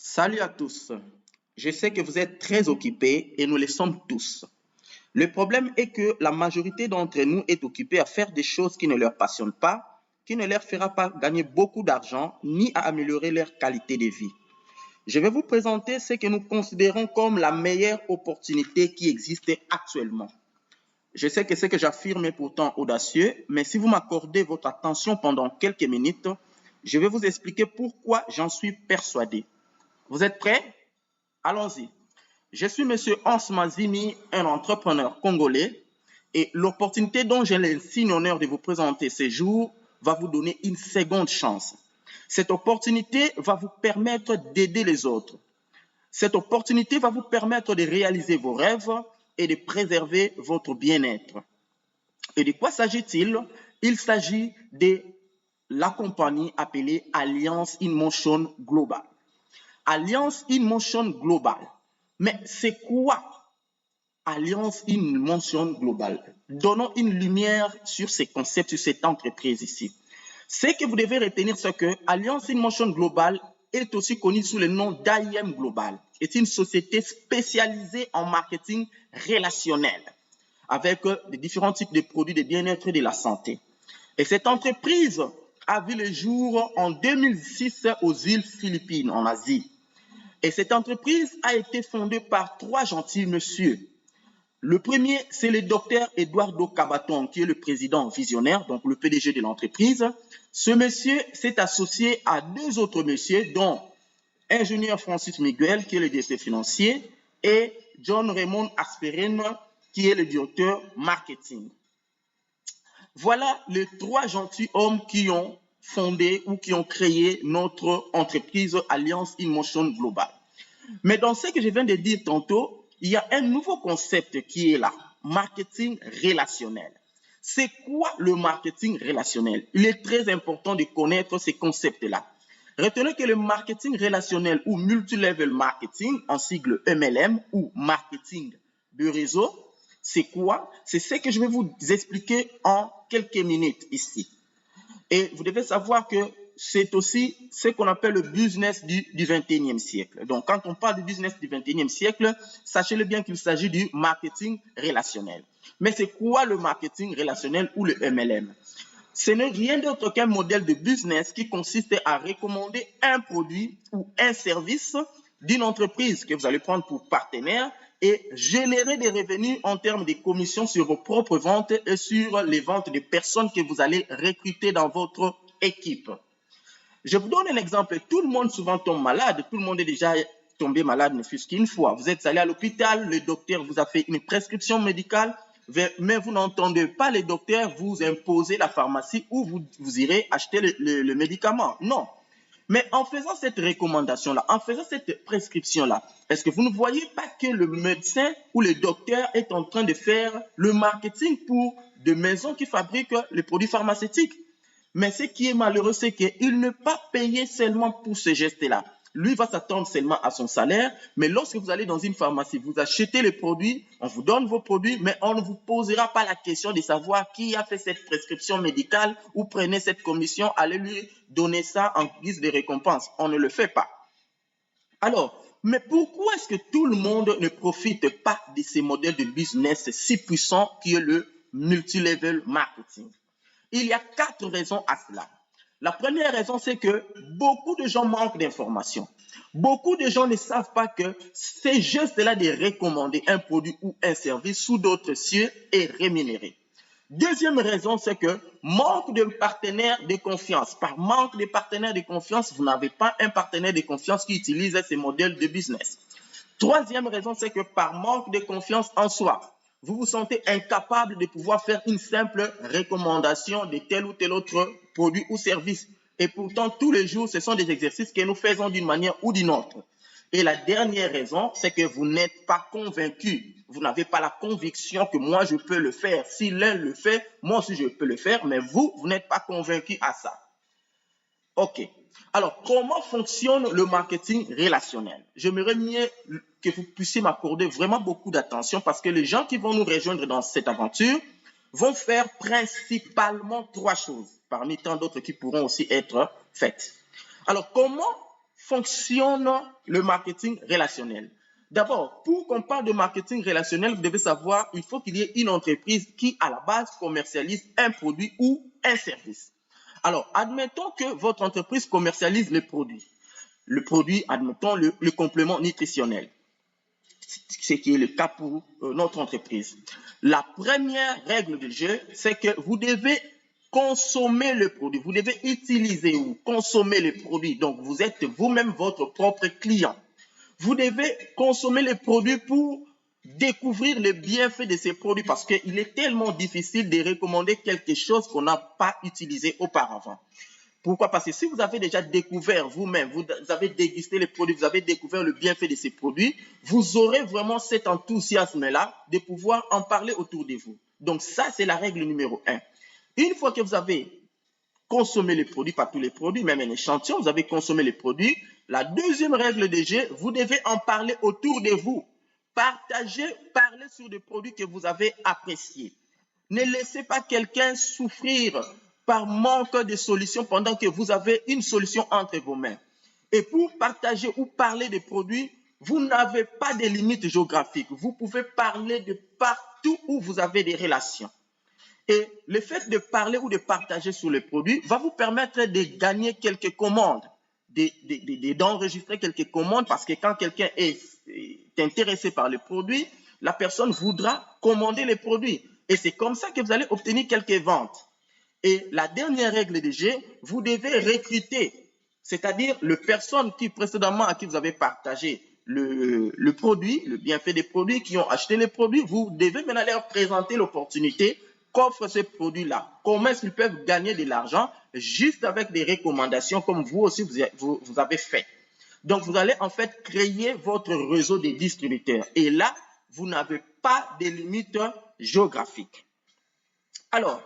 Salut à tous. Je sais que vous êtes très occupés et nous le sommes tous. Le problème est que la majorité d'entre nous est occupée à faire des choses qui ne leur passionnent pas, qui ne leur fera pas gagner beaucoup d'argent ni à améliorer leur qualité de vie. Je vais vous présenter ce que nous considérons comme la meilleure opportunité qui existe actuellement. Je sais que ce que j'affirme est pourtant audacieux, mais si vous m'accordez votre attention pendant quelques minutes, je vais vous expliquer pourquoi j'en suis persuadé. Vous êtes prêts? Allons-y. Je suis M. Hans Mazimi, un entrepreneur congolais, et l'opportunité dont j'ai l'insigne honneur de vous présenter ce jour va vous donner une seconde chance. Cette opportunité va vous permettre d'aider les autres. Cette opportunité va vous permettre de réaliser vos rêves et de préserver votre bien-être. Et de quoi s'agit-il? Il s'agit de la compagnie appelée Alliance in Motion Global. Alliance in Motion Global. Mais c'est quoi Alliance in Motion Global? Donnons une lumière sur ces concepts, sur cette entreprise ici. Ce que vous devez retenir, c'est que Alliance in Motion Global est aussi connue sous le nom d'AIM Global. C'est une société spécialisée en marketing relationnel avec des différents types de produits de bien-être et de la santé. Et cette entreprise a vu le jour en 2006 aux îles Philippines, en Asie. Et cette entreprise a été fondée par trois gentils messieurs. Le premier, c'est le docteur Eduardo Cabaton, qui est le président visionnaire, donc le PDG de l'entreprise. Ce monsieur s'est associé à deux autres messieurs, dont ingénieur Francis Miguel, qui est le directeur financier, et John Raymond Asperin, qui est le directeur marketing. Voilà les trois gentils hommes qui ont fondé ou qui ont créé notre entreprise Alliance in Motion Global. Mais dans ce que je viens de dire tantôt, il y a un nouveau concept qui est là, marketing relationnel. C'est quoi le marketing relationnel? Il est très important de connaître ces concepts-là. Retenez que le marketing relationnel ou multilevel marketing, en sigle MLM ou marketing de réseau, c'est quoi? C'est ce que je vais vous expliquer en quelques minutes ici. Et vous devez savoir que c'est aussi ce qu'on appelle le business du 21e siècle. Donc, quand on parle du business du 21e siècle, sachez-le bien qu'il s'agit du marketing relationnel. Mais c'est quoi le marketing relationnel ou le MLM? Ce n'est rien d'autre qu'un modèle de business qui consiste à recommander un produit ou un service d'une entreprise que vous allez prendre pour partenaire et générer des revenus en termes de commissions sur vos propres ventes et sur les ventes des personnes que vous allez recruter dans votre équipe. Je vous donne un exemple. Tout le monde souvent tombe malade. Tout le monde est déjà tombé malade ne fût-ce qu'une fois. Vous êtes allé à l'hôpital, le docteur vous a fait une prescription médicale, mais vous n'entendez pas le docteur vous imposer la pharmacie où vous irez acheter le médicament. Non. Mais en faisant cette recommandation-là, en faisant cette prescription-là, est-ce que vous ne voyez pas que le médecin ou le docteur est en train de faire le marketing pour des maisons qui fabriquent les produits pharmaceutiques? Mais ce qui est malheureux, c'est qu'il ne pas payer seulement pour ce geste-là. Lui va s'attendre seulement à son salaire, mais lorsque vous allez dans une pharmacie, vous achetez les produits, on vous donne vos produits, mais on ne vous posera pas la question de savoir qui a fait cette prescription médicale ou prenez cette commission, allez lui donner ça en guise de récompense. On ne le fait pas. Alors, mais pourquoi est-ce que tout le monde ne profite pas de ces modèles de business si puissants qui est le multilevel marketing? Il y a 4 raisons à cela. La première raison, c'est que beaucoup de gens manquent d'informations. Beaucoup de gens ne savent pas que c'est juste-là de recommander un produit ou un service sous d'autres cieux est rémunéré. Deuxième raison, c'est que manque de partenaires de confiance. Par manque de partenaires de confiance, vous n'avez pas un partenaire de confiance qui utilise ces modèles de business. Troisième raison, c'est que par manque de confiance en soi, vous vous sentez incapable de pouvoir faire une simple recommandation de tel ou tel autre produit ou service. Et pourtant, tous les jours, ce sont des exercices que nous faisons d'une manière ou d'une autre. Et la dernière raison, c'est que vous n'êtes pas convaincu. Vous n'avez pas la conviction que moi, je peux le faire. Si l'un le fait, moi aussi, je peux le faire. Mais vous n'êtes pas convaincu à ça. OK. Alors, comment fonctionne le marketing relationnel? J'aimerais mieux que vous puissiez m'accorder vraiment beaucoup d'attention parce que les gens qui vont nous rejoindre dans cette aventure vont faire principalement 3 choses, parmi tant d'autres qui pourront aussi être faites. Alors, comment fonctionne le marketing relationnel? D'abord, pour qu'on parle de marketing relationnel, vous devez savoir, il faut qu'il y ait une entreprise qui, à la base, commercialise un produit ou un service. Alors, admettons que votre entreprise commercialise le produit. Le produit, admettons, le complément nutritionnel, ce qui est le cas pour notre entreprise. La première règle du jeu, c'est que vous devez consommer le produit. Vous devez utiliser ou consommer le produit. Donc, vous êtes vous-même votre propre client. Vous devez consommer les produits pour découvrir les bienfaits de ces produits parce qu'il est tellement difficile de recommander quelque chose qu'on n'a pas utilisé auparavant. Pourquoi? Parce que si vous avez déjà découvert vous-même, vous avez dégusté les produits, vous avez découvert le bienfait de ces produits, vous aurez vraiment cet enthousiasme-là de pouvoir en parler autour de vous. Donc ça, c'est la règle numéro 1. Une fois que vous avez consommé les produits, pas tous les produits, même un échantillon, vous avez consommé les produits, la deuxième règle de jeu, vous devez en parler autour de vous. Partagez, parlez sur des produits que vous avez appréciés. Ne laissez pas quelqu'un souffrir par manque de solutions pendant que vous avez une solution entre vos mains. Et pour partager ou parler des produits, vous n'avez pas de limites géographiques. Vous pouvez parler de partout où vous avez des relations. Et le fait de parler ou de partager sur les produits va vous permettre de gagner quelques commandes, d'enregistrer quelques commandes parce que quand quelqu'un est intéressé par le produit, la personne voudra commander les produits. Et c'est comme ça que vous allez obtenir quelques ventes. Et la dernière règle de jeu, vous devez recruter, c'est-à-dire les personnes qui précédemment à qui vous avez partagé le produit, le bienfait des produits, qui ont acheté les produits, vous devez maintenant leur présenter l'opportunité qu'offre ce produit-là. Comment est-ce qu'ils peuvent gagner de l'argent juste avec des recommandations comme vous aussi vous avez fait. Donc, vous allez en fait créer votre réseau de distributeurs. Et là, vous n'avez pas de limites géographiques. Alors,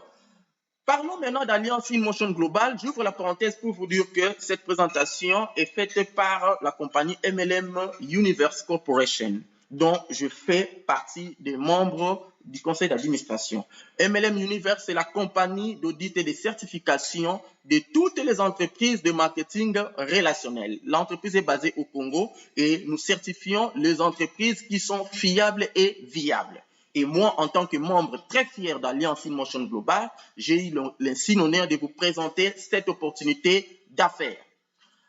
parlons maintenant d'Alliance InMotion Global. J'ouvre la parenthèse pour vous dire que cette présentation est faite par la compagnie MLM Universe Corporation, dont je fais partie des membres du conseil d'administration. MLM Universe, c'est la compagnie d'audit et de certification de toutes les entreprises de marketing relationnel. L'entreprise est basée au Congo et nous certifions les entreprises qui sont fiables et viables. Et moi, en tant que membre très fier d'Alliance InMotion Global, j'ai eu l'insigne honneur de vous présenter cette opportunité d'affaires.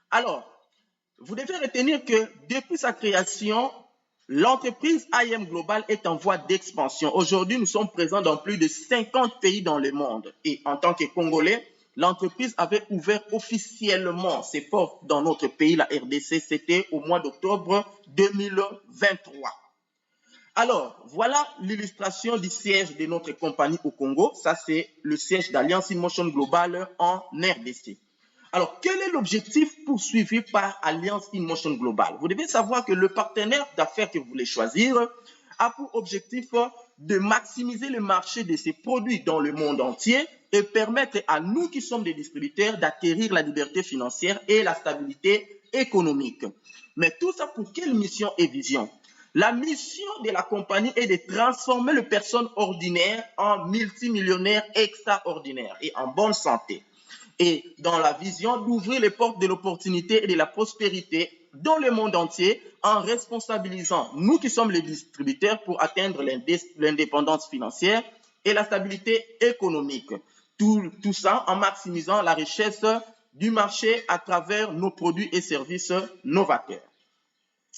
Alors, vous devez retenir que depuis sa création, l'entreprise IM Global est en voie d'expansion. Aujourd'hui, nous sommes présents dans plus de 50 pays dans le monde. Et en tant que Congolais, l'entreprise avait ouvert officiellement ses portes dans notre pays, la RDC, c'était au mois d'octobre 2023. Alors, voilà l'illustration du siège de notre compagnie au Congo. Ça, c'est le siège d'Alliance InMotion Global en RDC. Alors, quel est l'objectif poursuivi par Alliance InMotion Global? Vous devez savoir que le partenaire d'affaires que vous voulez choisir a pour objectif de maximiser le marché de ses produits dans le monde entier et permettre à nous qui sommes des distributeurs d'acquérir la liberté financière et la stabilité économique. Mais tout ça pour quelle mission et vision? La mission de la compagnie est de transformer les personnes ordinaires en multimillionnaires extraordinaires et en bonne santé. Et dans la vision d'ouvrir les portes de l'opportunité et de la prospérité dans le monde entier en responsabilisant nous qui sommes les distributeurs pour atteindre l'indépendance financière et la stabilité économique. Tout ça en maximisant la richesse du marché à travers nos produits et services novateurs.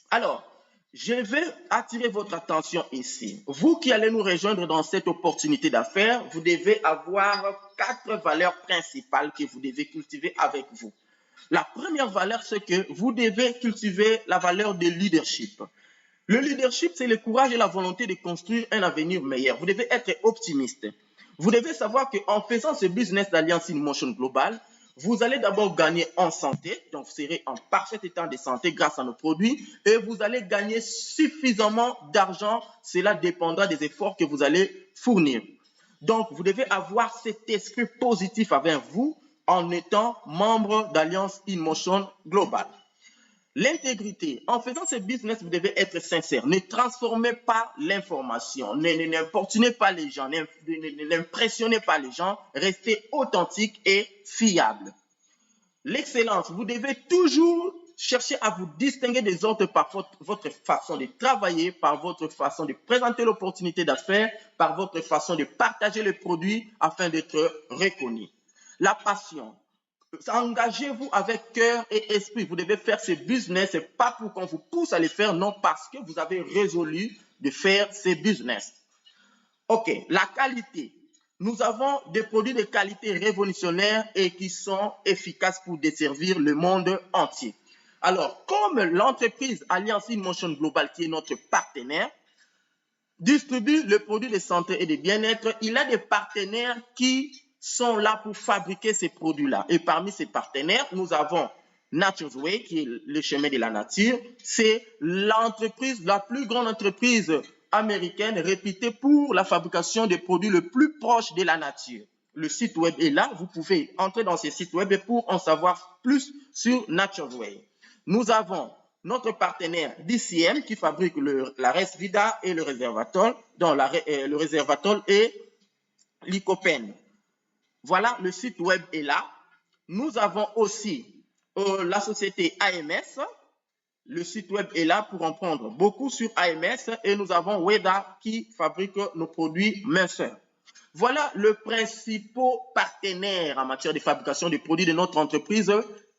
Alors, je vais attirer votre attention ici. Vous qui allez nous rejoindre dans cette opportunité d'affaires, vous devez avoir 4 valeurs principales que vous devez cultiver avec vous. La première valeur, c'est que vous devez cultiver la valeur de leadership. Le leadership, c'est le courage et la volonté de construire un avenir meilleur. Vous devez être optimiste. Vous devez savoir qu'en faisant ce business d'Alliance InMotion Global, vous allez d'abord gagner en santé, donc vous serez en parfait état de santé grâce à nos produits et vous allez gagner suffisamment d'argent. Cela dépendra des efforts que vous allez fournir. Donc, vous devez avoir cet esprit positif avec vous en étant membre d'Alliance InMotion Global. L'intégrité. En faisant ce business, vous devez être sincère. Ne transformez pas l'information. N'importunez pas les gens. N'impressionnez pas les gens. Restez authentique et fiable. L'excellence. Vous devez toujours cherchez à vous distinguer des autres par votre façon de travailler, par votre façon de présenter l'opportunité d'affaires, par votre façon de partager le produit afin d'être reconnu. La passion. Engagez-vous avec cœur et esprit. Vous devez faire ce business, c'est pas pour qu'on vous pousse à le faire, non, parce que vous avez résolu de faire ce business. Ok, la qualité. Nous avons des produits de qualité révolutionnaire et qui sont efficaces pour desservir le monde entier. Alors, comme l'entreprise Alliance InMotion Global, qui est notre partenaire, distribue le produit de santé et de bien-être, il a des partenaires qui sont là pour fabriquer ces produits-là. Et parmi ces partenaires, nous avons Nature's Way, qui est le chemin de la nature. C'est l'entreprise, la plus grande entreprise américaine réputée pour la fabrication des produits le plus proche de la nature. Le site web est là. Vous pouvez entrer dans ce site web pour en savoir plus sur Nature's Way. Nous avons notre partenaire DCM qui fabrique la Resvida et le Réservatol, dont le Réservatol et l'Icopène. Voilà, le site web est là. Nous avons aussi la société AMS. Le site web est là pour en prendre beaucoup sur AMS. Et nous avons Weda qui fabrique nos produits minceurs. Voilà le principal partenaire en matière de fabrication des produits de notre entreprise,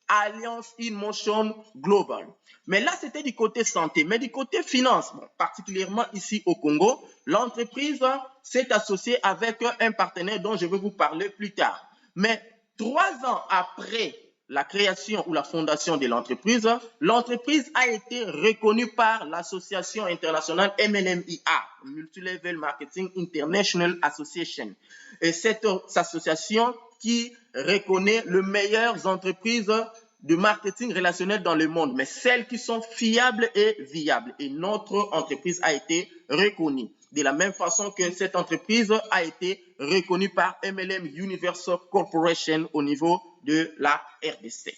Alliance InMotion Global. Mais là, c'était du côté santé. Mais du côté finance, bon, particulièrement ici au Congo, l'entreprise s'est associée avec un partenaire dont je vais vous parler plus tard. Mais 3 ans après la création ou la fondation de l'entreprise, l'entreprise a été reconnue par l'association internationale MLMIA, Multilevel Marketing International Association. Et cette association qui reconnaît les meilleures entreprises de marketing relationnel dans le monde, mais celles qui sont fiables et viables. Et notre entreprise a été reconnue. De la même façon que cette entreprise a été reconnue par MLM Universal Corporation au niveau de la RDC.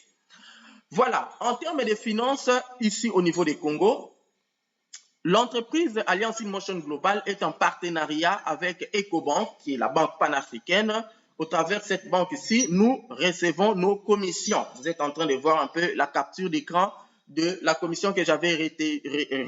Voilà, en termes de finances, ici au niveau du Congo, l'entreprise Alliance InMotion Global est en partenariat avec Ecobank, qui est la banque panafricaine. Au travers de cette banque ici, nous recevons nos commissions. Vous êtes en train de voir un peu la capture d'écran de la commission que j'avais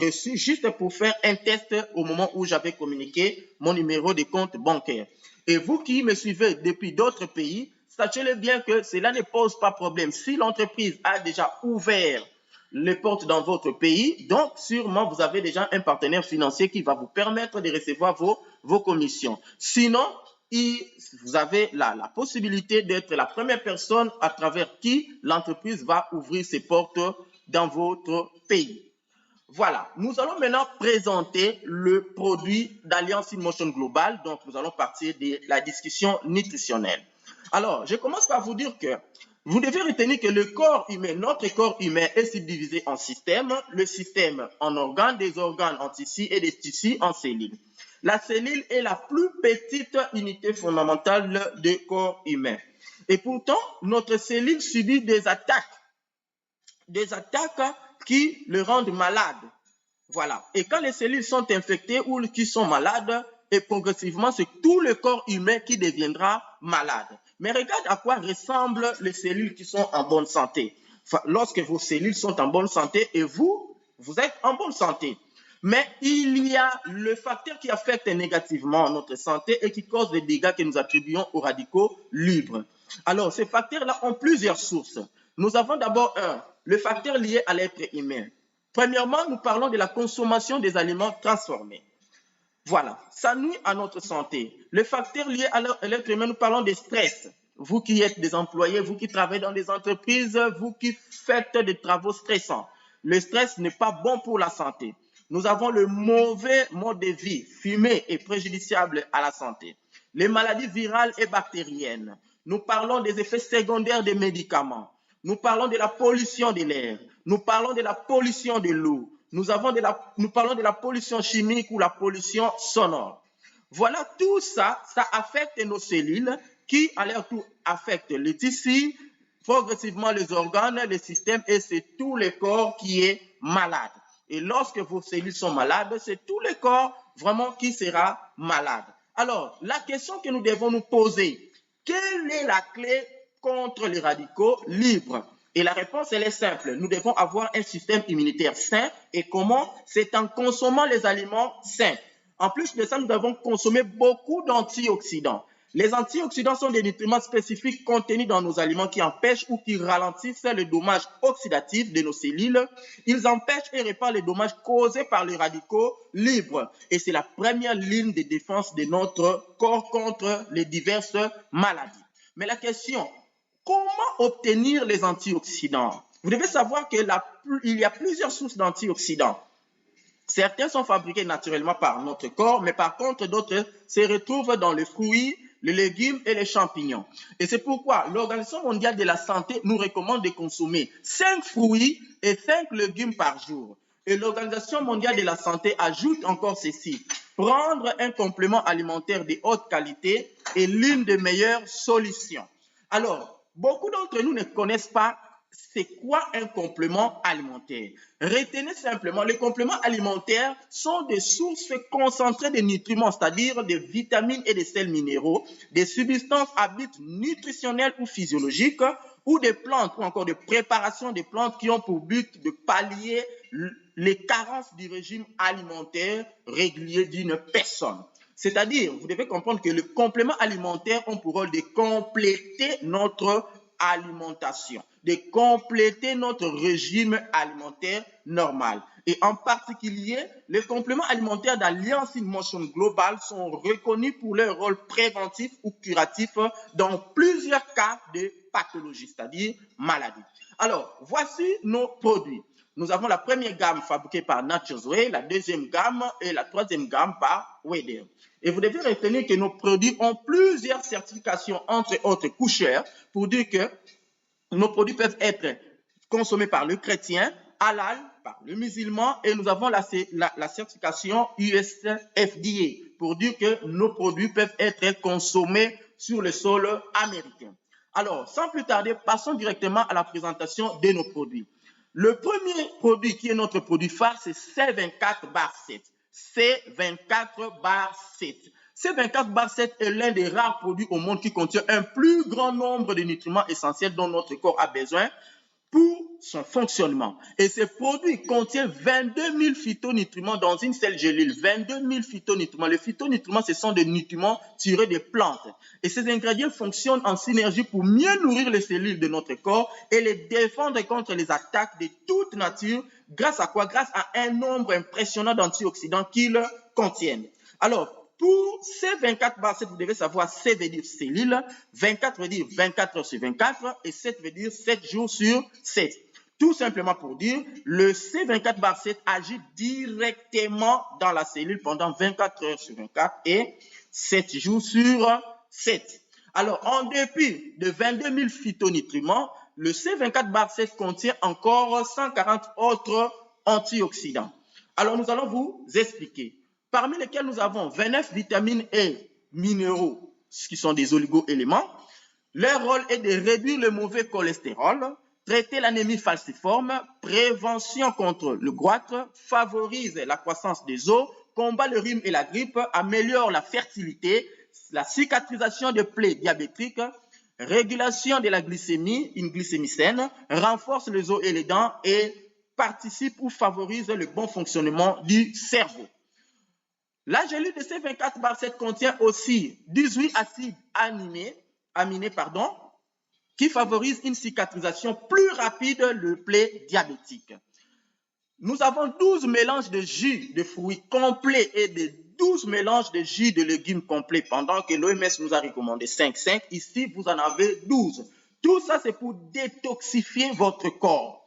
reçue juste pour faire un test au moment où j'avais communiqué mon numéro de compte bancaire. Et vous qui me suivez depuis d'autres pays, sachez-le bien que cela ne pose pas problème. Si l'entreprise a déjà ouvert les portes dans votre pays, donc sûrement vous avez déjà un partenaire financier qui va vous permettre de recevoir vos commissions. Sinon, vous avez la possibilité d'être la première personne à travers qui l'entreprise va ouvrir ses portes dans votre pays. Voilà, nous allons maintenant présenter le produit d'Alliance InMotion Global. Donc, nous allons partir de la discussion nutritionnelle. Alors, je commence par vous dire que vous devez retenir que le corps humain, notre corps humain est subdivisé en systèmes, le système en organes, des organes en tissus et des tissus en cellules. La cellule est la plus petite unité fondamentale du corps humain. Et pourtant, notre cellule subit des attaques qui le rendent malade. Voilà. Et quand les cellules sont infectées ou qui sont malades, et progressivement, c'est tout le corps humain qui deviendra malade. Mais regarde à quoi ressemblent les cellules qui sont en bonne santé. Enfin, lorsque vos cellules sont en bonne santé et vous êtes en bonne santé. Mais il y a le facteur qui affecte négativement notre santé et qui cause des dégâts que nous attribuons aux radicaux libres. Alors, ces facteurs-là ont plusieurs sources. Nous avons d'abord le facteur lié à l'être humain. Premièrement, nous parlons de la consommation des aliments transformés. Voilà, ça nuit à notre santé. Le facteur lié à l'être humain, nous parlons des stress. Vous qui êtes des employés, vous qui travaillez dans des entreprises, vous qui faites des travaux stressants. Le stress n'est pas bon pour la santé. Nous avons le mauvais mode de vie, fumé et préjudiciable à la santé. Les maladies virales et bactériennes. Nous parlons des effets secondaires des médicaments. Nous parlons de la pollution de l'air. Nous parlons de la pollution de l'eau. Nous parlons de la pollution chimique ou la pollution sonore. Voilà, tout ça, ça affecte nos cellules qui, à leur tour, affectent les tissus, progressivement les organes, les systèmes et c'est tout le corps qui est malade. Et lorsque vos cellules sont malades, c'est tout le corps vraiment qui sera malade. Alors, la question que nous devons nous poser, quelle est la clé contre les radicaux libres? Et la réponse, elle est simple. Nous devons avoir un système immunitaire sain. Et comment? C'est en consommant les aliments sains. En plus de ça, nous devons consommer beaucoup d'antioxydants. Les antioxydants sont des nutriments spécifiques contenus dans nos aliments qui empêchent ou qui ralentissent le dommage oxydatif de nos cellules. Ils empêchent et réparent les dommages causés par les radicaux libres. Et c'est la première ligne de défense de notre corps contre les diverses maladies. Mais la question, comment obtenir les antioxydants? Vous devez savoir qu'il y a plusieurs sources d'antioxydants. Certains sont fabriqués naturellement par notre corps, mais par contre, d'autres se retrouvent dans les fruits, les légumes et les champignons. Et c'est pourquoi l'Organisation mondiale de la santé nous recommande de consommer 5 fruits et 5 légumes par jour. Et l'Organisation mondiale de la santé ajoute encore ceci. Prendre un complément alimentaire de haute qualité est l'une des meilleures solutions. Alors, beaucoup d'entre nous ne connaissent pas c'est quoi un complément alimentaire. Retenez simplement, les compléments alimentaires sont des sources concentrées de nutriments, c'est-à-dire des vitamines et des sels minéraux, des substances à but nutritionnel ou physiologique, ou des plantes, ou encore des préparations des plantes qui ont pour but de pallier les carences du régime alimentaire régulier d'une personne. C'est-à-dire, vous devez comprendre que les compléments alimentaires ont pour rôle de compléter notre alimentation, de compléter notre régime alimentaire normal. Et en particulier, les compléments alimentaires d'Alliance in Motion Global sont reconnus pour leur rôle préventif ou curatif dans plusieurs cas de pathologie, c'est-à-dire maladie. Alors, voici nos produits. Nous avons la première gamme fabriquée par Nature's Way, la deuxième gamme et la troisième gamme par Weather. Et vous devez retenir que nos produits ont plusieurs certifications, entre autres couchères, pour dire que nos produits peuvent être consommés par le chrétien, halal, par le musulman, et nous avons la certification USFDA, pour dire que nos produits peuvent être consommés sur le sol américain. Alors, sans plus tarder, passons directement à la présentation de nos produits. Le premier produit qui est notre produit phare, c'est C24/7. C24/7. C24/7 est l'un des rares produits au monde qui contient un plus grand nombre de nutriments essentiels dont notre corps a besoin pour son fonctionnement. Et ce produit contient 22 000 phytonutriments dans une seule gélule. 22 000 phytonutriments. Les phytonutriments, ce sont des nutriments tirés des plantes. Et ces ingrédients fonctionnent en synergie pour mieux nourrir les cellules de notre corps et les défendre contre les attaques de toute nature. Grâce à quoi? Grâce à un nombre impressionnant d'antioxydants qu'ils contiennent. Alors, pour C24/7, vous devez savoir, C veut dire cellule, 24 veut dire 24 heures sur 24 et 7 veut dire 7 jours sur 7. Tout simplement pour dire, le C24/7 agit directement dans la cellule pendant 24 heures sur 24 et 7 jours sur 7. Alors, en dépit de 22 000 phytonutriments, le C24/7 contient encore 140 autres antioxydants. Alors, nous allons vous expliquer. Parmi lesquels nous avons 29 vitamines et minéraux, qui sont des oligo-éléments. Leur rôle est de réduire le mauvais cholestérol, traiter l'anémie falciforme, prévention contre le goitre, favorise la croissance des os, combat le rhume et la grippe, améliore la fertilité, la cicatrisation des plaies diabétiques, régulation de la glycémie, une glycémie saine, renforce les os et les dents et participe ou favorise le bon fonctionnement du cerveau. La gélule de C24/7 contient aussi 18 acides aminés, qui favorisent une cicatrisation plus rapide de plaies diabétiques. Nous avons 12 mélanges de jus de fruits complets et de 12 mélanges de jus de légumes complets, pendant que l'OMS nous a recommandé 5. Ici, vous en avez 12. Tout ça, c'est pour détoxifier votre corps.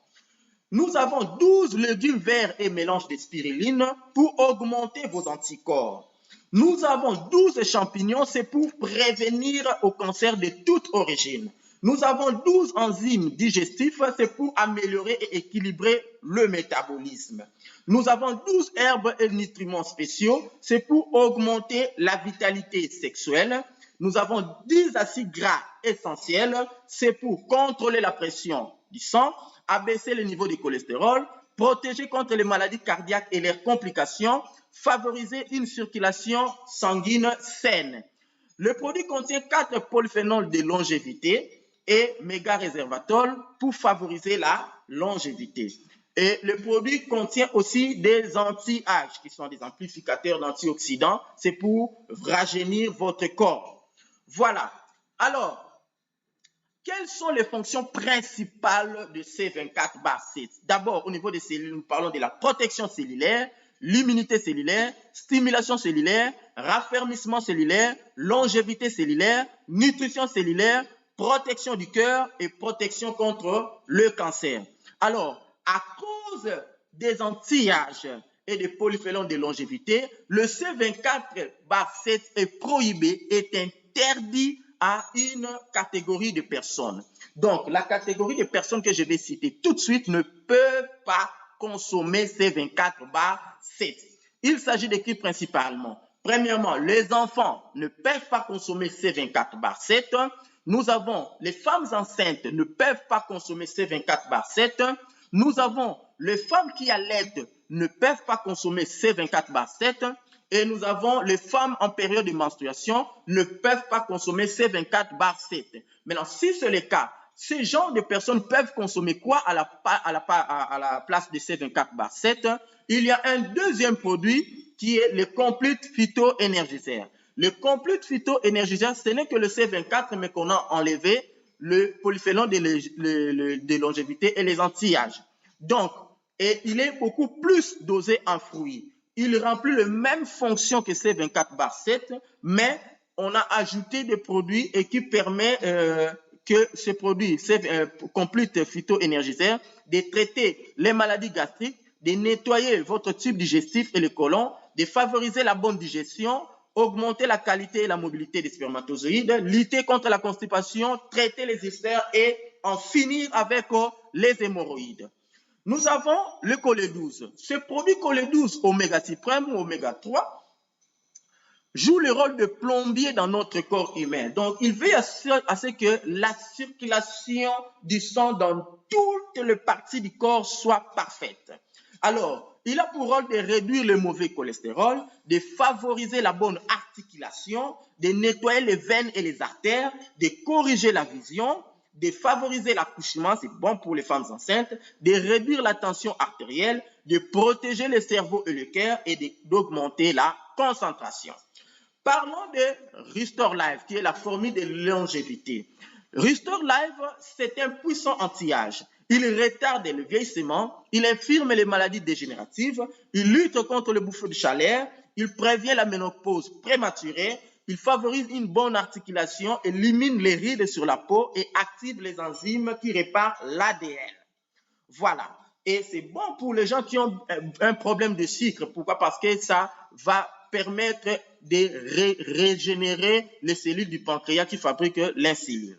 Nous avons 12 légumes verts et mélanges de spiruline pour augmenter vos anticorps. Nous avons 12 champignons, c'est pour prévenir au cancer de toute origine. Nous avons 12 enzymes digestifs, c'est pour améliorer et équilibrer le métabolisme. Nous avons 12 herbes et nutriments spéciaux, c'est pour augmenter la vitalité sexuelle. Nous avons 10 acides gras essentiels, c'est pour contrôler la pression du sang, abaisser le niveau de cholestérol, protéger contre les maladies cardiaques et leurs complications, favoriser une circulation sanguine saine. Le produit contient 4 polyphénols de longévité et méga-réservatol pour favoriser la longévité. Et le produit contient aussi des anti-âges qui sont des amplificateurs d'antioxydants. C'est pour rajeunir votre corps. Voilà. Alors, quelles sont les fonctions principales de C24-6? D'abord, au niveau des cellules, nous parlons de la protection cellulaire, l'immunité cellulaire, stimulation cellulaire, raffermissement cellulaire, longévité cellulaire, nutrition cellulaire, protection du cœur et protection contre le cancer. Alors, à cause des anti-âges et des polyphénols de longévité, le C24-7 est prohibé, est interdit à une catégorie de personnes. Donc, la catégorie de personnes que je vais citer tout de suite ne peuvent pas consommer C24-7. Il s'agit d'écrire principalement. Premièrement, les enfants ne peuvent pas consommer C24-7. Nous avons les femmes enceintes ne peuvent pas consommer C24-7. Nous avons les femmes qui allaitent ne peuvent pas consommer C24-7. Et nous avons les femmes en période de menstruation ne peuvent pas consommer C24-7. Maintenant, si c'est le cas, ces genres de personnes peuvent consommer quoi à la place de C24-7? Il y a un deuxième produit qui est le Complete Phyto-énergiseur. Le Complete Phyto-énergiseur, ce n'est que le C24, mais qu'on a enlevé le polyphénol de longévité et les anti-âges. Donc, et il est beaucoup plus dosé en fruits. Il remplit les mêmes fonctions que C24-7, mais on a ajouté des produits et qui permet que ce produit, Complete Phyto-énergiseur, de traiter les maladies gastriques, de nettoyer votre tube digestif et le côlon, de favoriser la bonne digestion, augmenter la qualité et la mobilité des spermatozoïdes, lutter contre la constipation, traiter les ulcères et en finir avec les hémorroïdes. Nous avons le Cholé12. Ce produit Cholé12 oméga 6' ou oméga 3 joue le rôle de plombier dans notre corps humain. Donc, il veille à ce que la circulation du sang dans toutes les parties du corps soit parfaite. Alors, il a pour rôle de réduire le mauvais cholestérol, de favoriser la bonne articulation, de nettoyer les veines et les artères, de corriger la vision, de favoriser l'accouchement, c'est bon pour les femmes enceintes, de réduire la tension artérielle, de protéger le cerveau et le cœur et d'augmenter la concentration. Parlons de Restore Life, qui est la formule de longévité. Restore Life, c'est un puissant anti-âge. Il retarde le vieillissement, il infirme les maladies dégénératives, il lutte contre le bouffon de chaleur, il prévient la ménopause prématurée, il favorise une bonne articulation, élimine les rides sur la peau et active les enzymes qui réparent l'ADN. Voilà. Et c'est bon pour les gens qui ont un problème de sucre. Pourquoi? Parce que ça va permettre de régénérer les cellules du pancréas qui fabriquent l'insuline.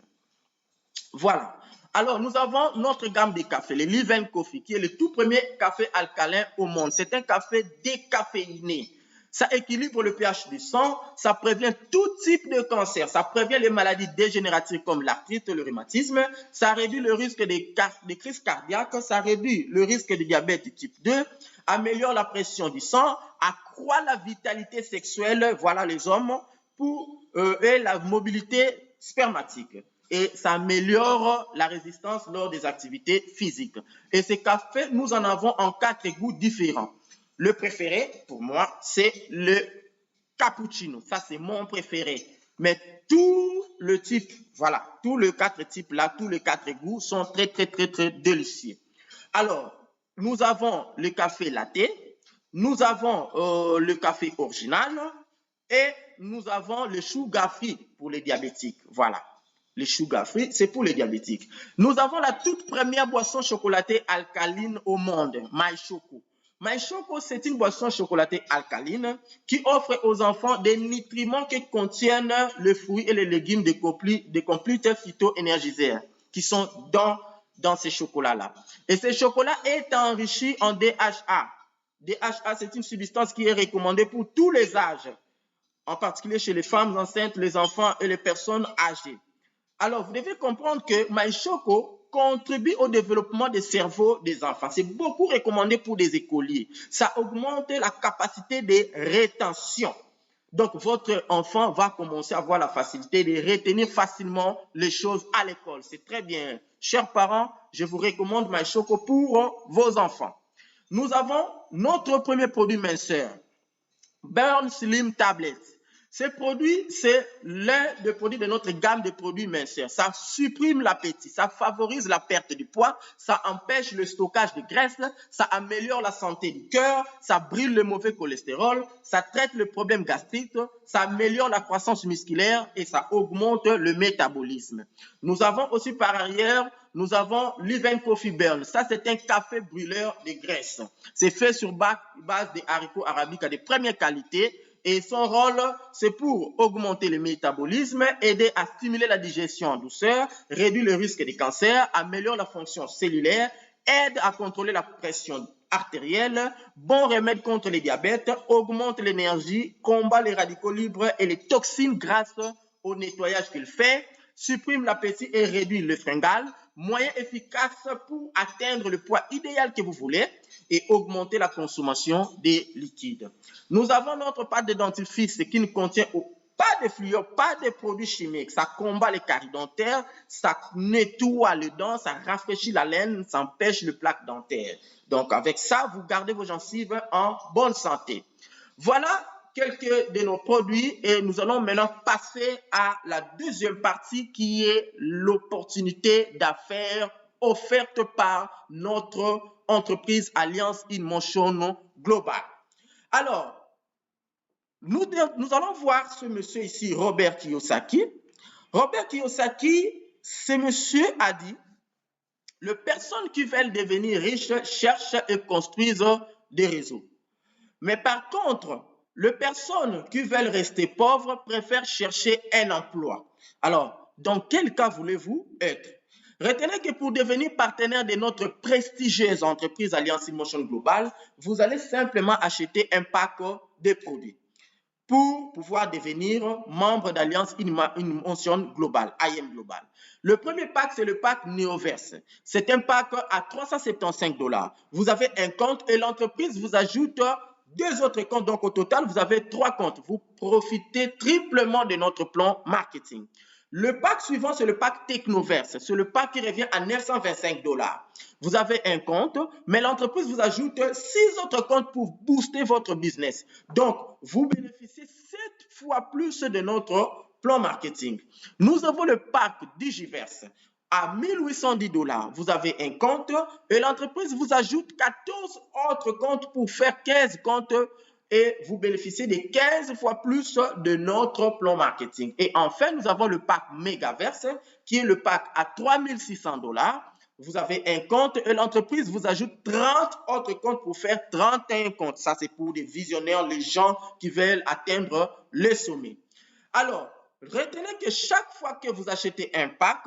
Voilà. Alors, nous avons notre gamme de café, le Live & Coffee, qui est le tout premier café alcalin au monde. C'est un café décaféiné. Ça équilibre le pH du sang, ça prévient tout type de cancer, ça prévient les maladies dégénératives comme l'arthrite, le rhumatisme, ça réduit le risque de crise cardiaque, ça réduit le risque de diabète type 2, améliore la pression du sang, accroît la vitalité sexuelle, voilà les hommes, et la mobilité spermatique. Et ça améliore la résistance lors des activités physiques. Et ces cafés, nous en avons en 4 goûts différents. Le préféré, pour moi, c'est le cappuccino. Ça, c'est mon préféré. Mais tout le type, voilà, tous les 4 types là, tous les 4 goûts sont très, très, très, très délicieux. Alors, nous avons le café latte, nous avons le café original et nous avons le sugar free pour les diabétiques. Voilà. Le sugar free, c'est pour les diabétiques. Nous avons la toute première boisson chocolatée alcaline au monde, MyChoco. MyChoco, c'est une boisson chocolatée alcaline qui offre aux enfants des nutriments qui contiennent les fruits et les légumes des complètes phyto-énergiseurs qui sont dans ces chocolats-là. Et ce chocolat est enrichi en DHA. DHA, c'est une substance qui est recommandée pour tous les âges, en particulier chez les femmes enceintes, les enfants et les personnes âgées. Alors, vous devez comprendre que MyChoco contribue au développement des cerveaux des enfants. C'est beaucoup recommandé pour des écoliers. Ça augmente la capacité de rétention. Donc, votre enfant va commencer à avoir la facilité de retenir facilement les choses à l'école. C'est très bien. Chers parents, je vous recommande MyChoco pour vos enfants. Nous avons notre premier produit minceur, Burn Slim Tablets. Ce produit, c'est l'un des produits de notre gamme de produits minceurs. Ça supprime l'appétit, ça favorise la perte du poids, ça empêche le stockage de graisse, ça améliore la santé du cœur, ça brûle le mauvais cholestérol, ça traite le problème gastrique, ça améliore la croissance musculaire et ça augmente le métabolisme. Nous avons aussi par ailleurs, nous avons l'Event Coffee Burn. Ça, c'est un café brûleur de graisse. C'est fait sur base des haricots arabica de première qualité. Et son rôle, c'est pour augmenter le métabolisme, aider à stimuler la digestion en douceur, réduire le risque de cancer, améliorer la fonction cellulaire, aide à contrôler la pression artérielle, bon remède contre le diabète, augmente l'énergie, combat les radicaux libres et les toxines grâce au nettoyage qu'il fait, supprime l'appétit et réduit le fringale, moyen efficace pour atteindre le poids idéal que vous voulez et augmenter la consommation des liquides. Nous avons notre pâte de dentifrice qui ne contient pas de fluor, pas de produits chimiques. Ça combat les caries dentaires, ça nettoie les dents, ça rafraîchit la laine, ça empêche le plaque dentaire. Donc avec ça, vous gardez vos gencives en bonne santé. Voilà quelques de nos produits et nous allons maintenant passer à la deuxième partie qui est l'opportunité d'affaires offerte par notre entreprise Alliance in Motion Global. Alors, nous allons voir ce monsieur ici, Robert Kiyosaki. Robert Kiyosaki, ce monsieur a dit, les personnes qui veulent devenir riches cherchent et construisent des réseaux. Mais par contre, les personnes qui veulent rester pauvres préfèrent chercher un emploi. Alors, dans quel cas voulez-vous être? Retenez que pour devenir partenaire de notre prestigieuse entreprise Alliance in Motion Global, vous allez simplement acheter un pack de produits pour pouvoir devenir membre d'Alliance in Motion Global, IM Global. Le premier pack, c'est le pack Neoverse. C'est un pack à 375 $. Vous avez un compte et l'entreprise vous ajoute deux autres comptes. Donc, au total, vous avez 3 comptes. Vous profitez triplement de notre plan marketing. Le pack suivant, c'est le pack Technoverse. C'est le pack qui revient à 925 $. Vous avez un compte, mais l'entreprise vous ajoute 6 autres comptes pour booster votre business. Donc, vous bénéficiez 7 fois plus de notre plan marketing. Nous avons le pack Digiverse. À 1810 $, vous avez un compte et l'entreprise vous ajoute 14 autres comptes pour faire 15 comptes et vous bénéficiez de 15 fois plus de notre plan marketing. Et enfin, nous avons le pack Megaverse qui est le pack à 3600 $. Vous avez un compte et l'entreprise vous ajoute 30 autres comptes pour faire 31 comptes. Ça, c'est pour les visionnaires, les gens qui veulent atteindre le sommet. Alors, retenez que chaque fois que vous achetez un pack,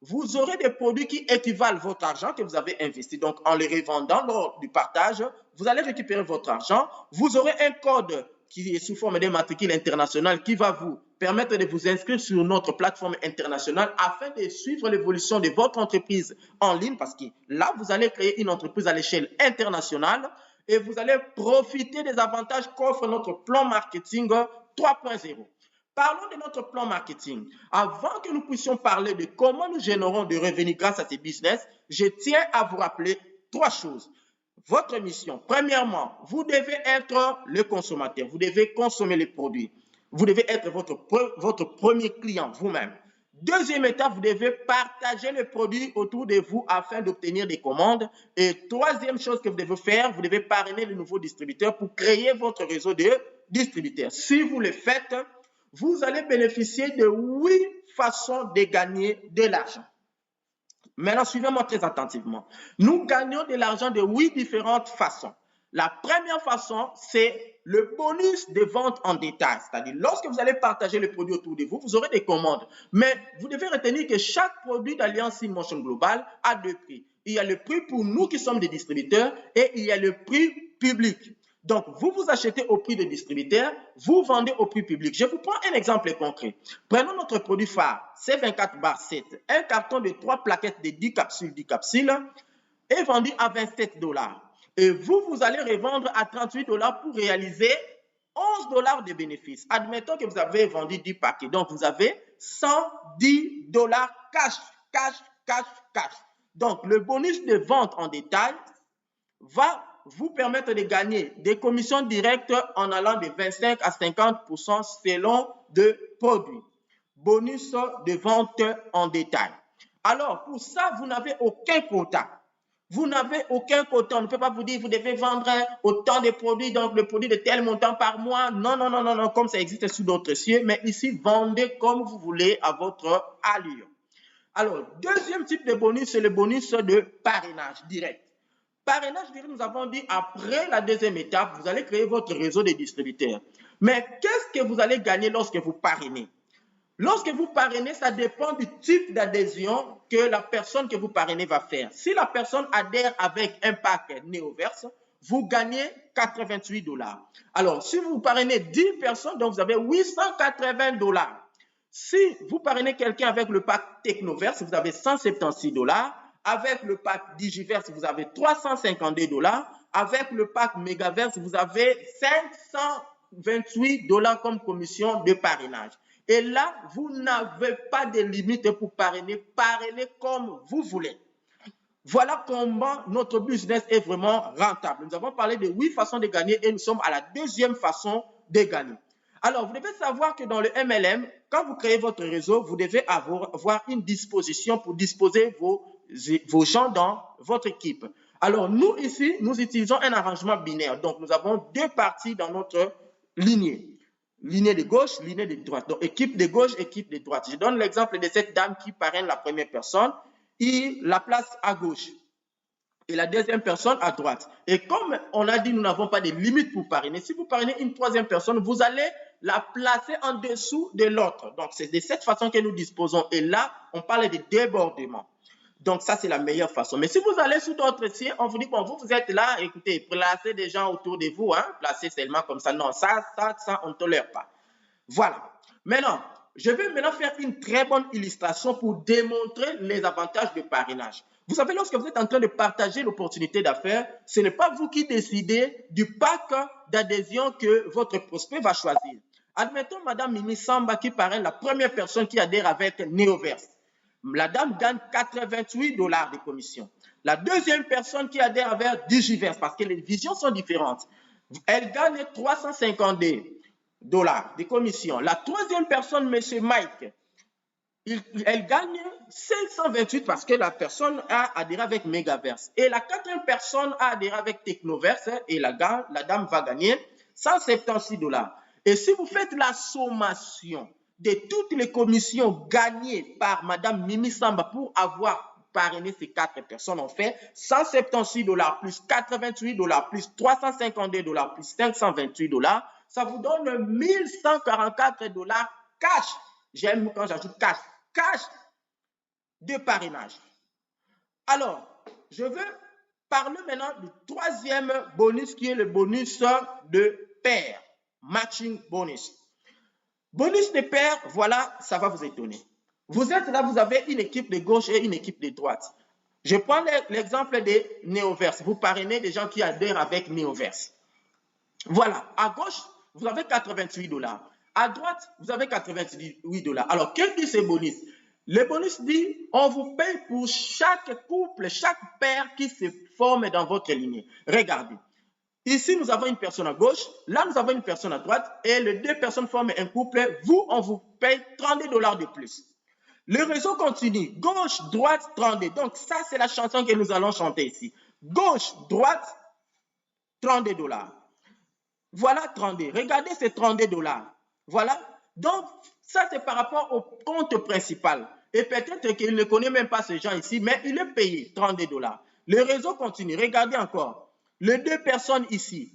vous aurez des produits qui équivalent à votre argent que vous avez investi. Donc, en les revendant lors du partage, vous allez récupérer votre argent. Vous aurez un code qui est sous forme de matricule internationale qui va vous permettre de vous inscrire sur notre plateforme internationale afin de suivre l'évolution de votre entreprise en ligne parce que là, vous allez créer une entreprise à l'échelle internationale et vous allez profiter des avantages qu'offre notre plan marketing 3.0. Parlons de notre plan marketing. Avant que nous puissions parler de comment nous générons des revenus grâce à ces business, je tiens à vous rappeler 3 choses. Votre mission, premièrement, vous devez être le consommateur. Vous devez consommer les produits. Vous devez être votre premier client vous-même. Deuxième étape, vous devez partager les produits autour de vous afin d'obtenir des commandes. Et troisième chose que vous devez faire, vous devez parrainer les nouveaux distributeurs pour créer votre réseau de distributeurs. Si vous le faites, vous allez bénéficier de 8 façons de gagner de l'argent. Maintenant, suivez-moi très attentivement. Nous gagnons de l'argent de 8 différentes façons. La première façon, c'est le bonus de vente en détail. C'est-à-dire, lorsque vous allez partager le produit autour de vous, vous aurez des commandes. Mais vous devez retenir que chaque produit d'Alliance in Motion Global a 2 prix. Il y a le prix pour nous qui sommes des distributeurs et il y a le prix public. Donc, vous achetez au prix de distributeur, vous vendez au prix public. Je vous prends un exemple concret. Prenons notre produit phare, C24/7. Un carton de 3 plaquettes de 10 capsules est vendu à 27 $. Et vous allez revendre à 38 $ pour réaliser 11 dollars de bénéfices. Admettons que vous avez vendu 10 paquets. Donc, vous avez 110 dollars cash, cash, cash, cash. Donc, le bonus de vente en détail va vous permettre de gagner des commissions directes en allant de 25 à 50% selon de produits. Bonus de vente en détail. Alors, pour ça, vous n'avez aucun quota. Vous n'avez aucun quota. On ne peut pas vous dire vous devez vendre autant de produits, donc le produit de tel montant par mois. Non, non, non, non, non, comme ça existe sous d'autres cieux. Mais ici, vendez comme vous voulez à votre allure. Alors, deuxième type de bonus, c'est le bonus de parrainage direct. Parrainage direct, nous avons dit, après la deuxième étape, vous allez créer votre réseau de distributeurs. Mais qu'est-ce que vous allez gagner lorsque vous parrainez? Lorsque vous parrainez, ça dépend du type d'adhésion que la personne que vous parrainez va faire. Si la personne adhère avec un pack Néoverse, vous gagnez 88 dollars. Alors, si vous parrainez 10 personnes, donc vous avez 880 dollars. Si vous parrainez quelqu'un avec le pack Technoverse, vous avez 176 dollars. Avec le pack Digiverse, vous avez 352 dollars. Avec le pack Megaverse, vous avez 528 dollars comme commission de parrainage. Et là, vous n'avez pas de limite pour parrainer. Parrainer comme vous voulez. Voilà comment notre business est vraiment rentable. Nous avons parlé de 8 façons de gagner et nous sommes à la deuxième façon de gagner. Alors, vous devez savoir que dans le MLM, quand vous créez votre réseau, vous devez avoir une disposition pour disposer vos gens dans votre équipe. Alors, nous ici, nous utilisons un arrangement binaire. Donc, nous avons deux parties dans notre lignée. Lignée de gauche, lignée de droite. Donc, équipe de gauche, équipe de droite. Je donne l'exemple de cette dame qui parraine la première personne. Il la place à gauche et la deuxième personne à droite. Et comme on a dit, nous n'avons pas de limite pour parrainer. Si vous parrainez une troisième personne, vous allez la placer en dessous de l'autre. Donc, c'est de cette façon que nous disposons. Et là, on parle de débordement. Donc, ça, c'est la meilleure façon. Mais si vous allez sous d'autres sites, on vous dit, bon, vous êtes là, écoutez, placez des gens autour de vous, hein, placez seulement comme ça. Non, ça, on ne tolère pas. Voilà. Maintenant, je vais maintenant faire une très bonne illustration pour démontrer les avantages du parrainage. Vous savez, lorsque vous êtes en train de partager l'opportunité d'affaires, ce n'est pas vous qui décidez du pack d'adhésion que votre prospect va choisir. Admettons Madame Mimi Samba qui parraine la première personne qui adhère avec Néoverse. La dame gagne 88 dollars de commission. La deuxième personne qui adhère avec Digiverse, parce que les visions sont différentes, elle gagne 352 dollars de commission. La troisième personne, M. Mike, elle gagne 528 parce que la personne a adhéré avec Megaverse. Et la quatrième personne a adhéré avec Technoverse et la dame va gagner 176 dollars. Et si vous faites la sommation de toutes les commissions gagnées par Madame Mimi Samba pour avoir parrainé ces 4 personnes, on fait 176 dollars plus 88 dollars plus 352 dollars plus 528 dollars. Ça vous donne 1144 dollars cash. J'aime quand j'ajoute cash. Cash de parrainage. Alors, je veux parler maintenant du troisième bonus qui est le bonus de pair. Matching bonus. Bonus de pair, voilà, ça va vous étonner. Vous êtes là, vous avez une équipe de gauche et une équipe de droite. Je prends l'exemple de Néoverse. Vous parrainez des gens qui adhèrent avec Néoverse. Voilà, à gauche, vous avez 88 dollars. À droite, vous avez 88 dollars. Alors, qu'est-ce que c'est bonus? Le bonus dit, on vous paye pour chaque couple, chaque paire qui se forme dans votre lignée. Regardez. Ici, nous avons une personne à gauche. Là, nous avons une personne à droite. Et les deux personnes forment un couple. Vous, on vous paye 32 dollars de plus. Le réseau continue. Gauche, droite, 32. Donc, ça, c'est la chanson que nous allons chanter ici. Gauche, droite, 32 dollars. Voilà 32. Regardez ces 32 dollars. Voilà. Donc, ça, c'est par rapport au compte principal. Et peut-être qu'il ne connaît même pas ces gens ici, mais il est payé 32 dollars. Le réseau continue. Regardez encore. Les deux personnes ici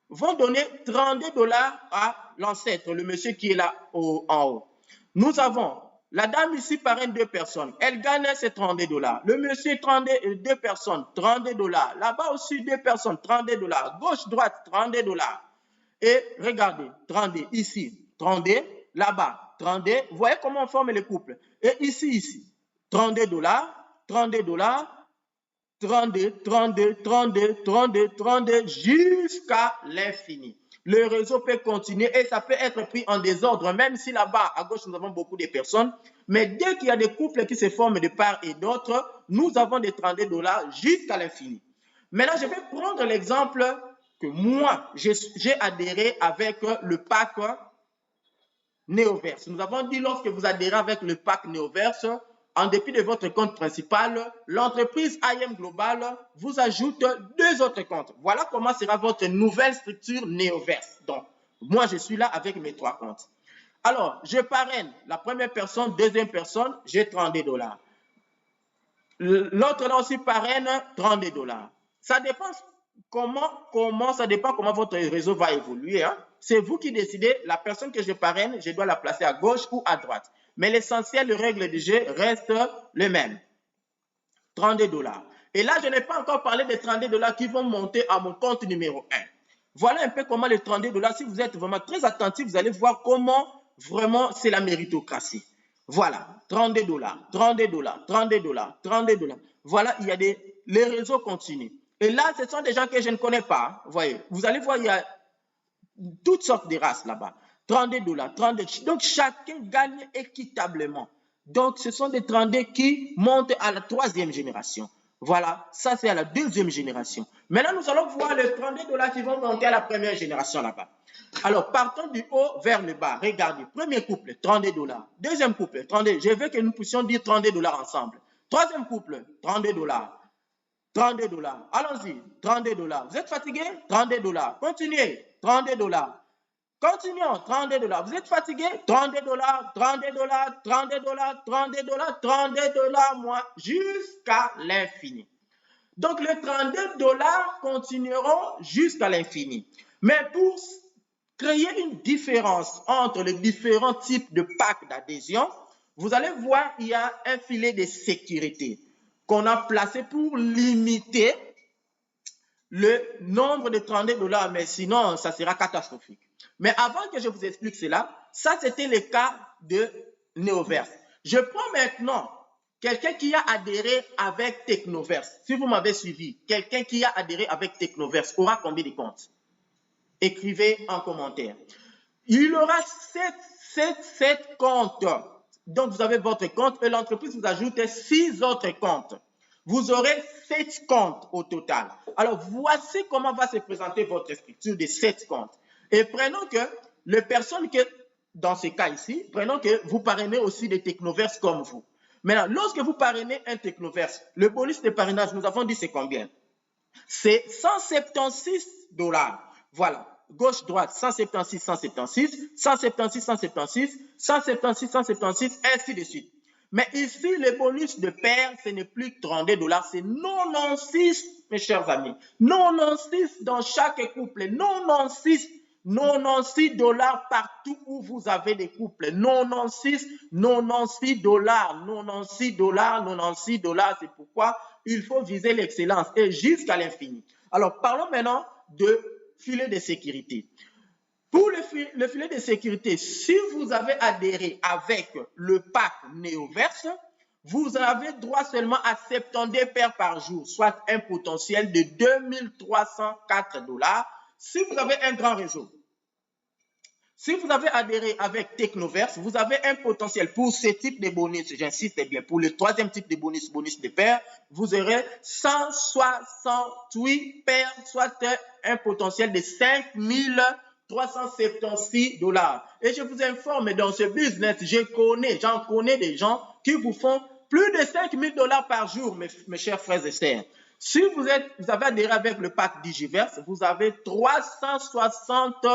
vont donner 32 dollars à l'ancêtre, le monsieur qui est là en haut. Nous avons la dame ici parraine 2 personnes. Elle gagne ces 32 dollars. Le monsieur 2 personnes, 32 dollars. Là-bas aussi 2 personnes, 32 dollars. Gauche, droite, 32 dollars. Et regardez, 32 ici, 32, là-bas, 32. Vous voyez comment on forme les couples. Et ici, 32 dollars, 32 dollars, 32, 32, 32, 32, 32, jusqu'à l'infini. le réseau peut continuer et ça peut être pris en désordre, même si là-bas, à gauche, nous avons beaucoup de personnes. Mais dès qu'il y a des couples qui se forment de part et d'autre, nous avons des $32 jusqu'à l'infini. Maintenant, je vais prendre l'exemple que moi, j'ai adhéré avec le pack Neoverse. Nous avons dit lorsque vous adhérez avec le pack Neoverse, en dépit de votre compte principal, l'entreprise IM Global vous ajoute 2 autres comptes. Voilà comment sera votre nouvelle structure Neoverse. Donc, moi, je suis là avec mes 3 comptes. Alors, je parraine la première personne, deuxième personne, j'ai $32. L'autre là aussi parraine $32. Ça dépend ça dépend comment votre réseau va évoluer. Hein. C'est vous qui décidez. La personne que je parraine, je dois la placer à gauche ou à droite. Mais l'essentiel, les règles du jeu reste le même. $32. Et là, je n'ai pas encore parlé des $32 qui vont monter à mon compte numéro 1. Voilà un peu comment les $32, si vous êtes vraiment très attentif, vous allez voir comment vraiment c'est la méritocratie. Voilà, $32, $32, $32, $32. Voilà, il y a les réseaux continuent. Et là, ce sont des gens que je ne connais pas. Vous voyez, vous allez voir, il y a toutes sortes de races là-bas. $32, $32. Donc, chacun gagne équitablement. Donc, ce sont des $32 qui montent à la 3e génération. Voilà, ça c'est à la 2e génération. Maintenant, nous allons voir les $32 qui vont monter à la 1re génération là-bas. Alors, partons du haut vers le bas. Regardez, premier couple, $32. Deuxième couple, $32. Je veux que nous puissions dire $32 ensemble. Troisième couple, $32. $32. Allons-y, $32. Vous êtes fatigué? $32. Continuez, $32. Continuons, $32. Vous êtes fatigué? $32, $32, $32, $32, $32, moi, jusqu'à l'infini. Donc, les $32 continueront jusqu'à l'infini. Mais pour créer une différence entre les différents types de packs d'adhésion, vous allez voir, il y a un filet de sécurité qu'on a placé pour limiter le nombre de $32, mais sinon, ça sera catastrophique. Mais avant que je vous explique cela, ça c'était le cas de Neoverse. Je prends maintenant quelqu'un qui a adhéré avec Technoverse. Si vous m'avez suivi, quelqu'un qui a adhéré avec Technoverse aura combien de comptes? Écrivez en commentaire. Il aura 7 comptes. Donc, vous avez votre compte et l'entreprise vous ajoute 6 autres comptes. Vous aurez 7 comptes au total. Alors, voici comment va se présenter votre structure de 7 comptes. Et prenons que les personnes que, dans ce cas ici, prenons que vous parrainez aussi des Technoverse comme vous. Maintenant, lorsque vous parrainez un Technoverse, le bonus de parrainage, nous avons dit c'est combien? C'est $176. Voilà. Gauche, droite, 176, 176, 176, 176, 176, 176, ainsi de suite. Mais ici, le bonus de paire, ce n'est plus $32, c'est 96, mes chers amis. 96 dans chaque couple, 96 $96 partout où vous avez des couples. 96 $, 96 $, c'est pourquoi il faut viser l'excellence et jusqu'à l'infini. Alors, parlons maintenant de filet de sécurité. Pour le filet de sécurité, si vous avez adhéré avec le pack Neoverse, vous avez droit seulement à 72 paires par jour, soit un potentiel de $2304 si vous avez un grand réseau. Si vous avez adhéré avec Technoverse, vous avez un potentiel pour ce type de bonus, j'insiste bien, pour le 3e type de bonus, bonus de paires, vous aurez 168 paires, soit un potentiel de $5376. Et je vous informe, dans ce business, j'en connais des gens qui vous font plus de $5000 par jour, mes chers frères et sœurs. Si vous avez adhéré avec le pack Digiverse, vous avez 360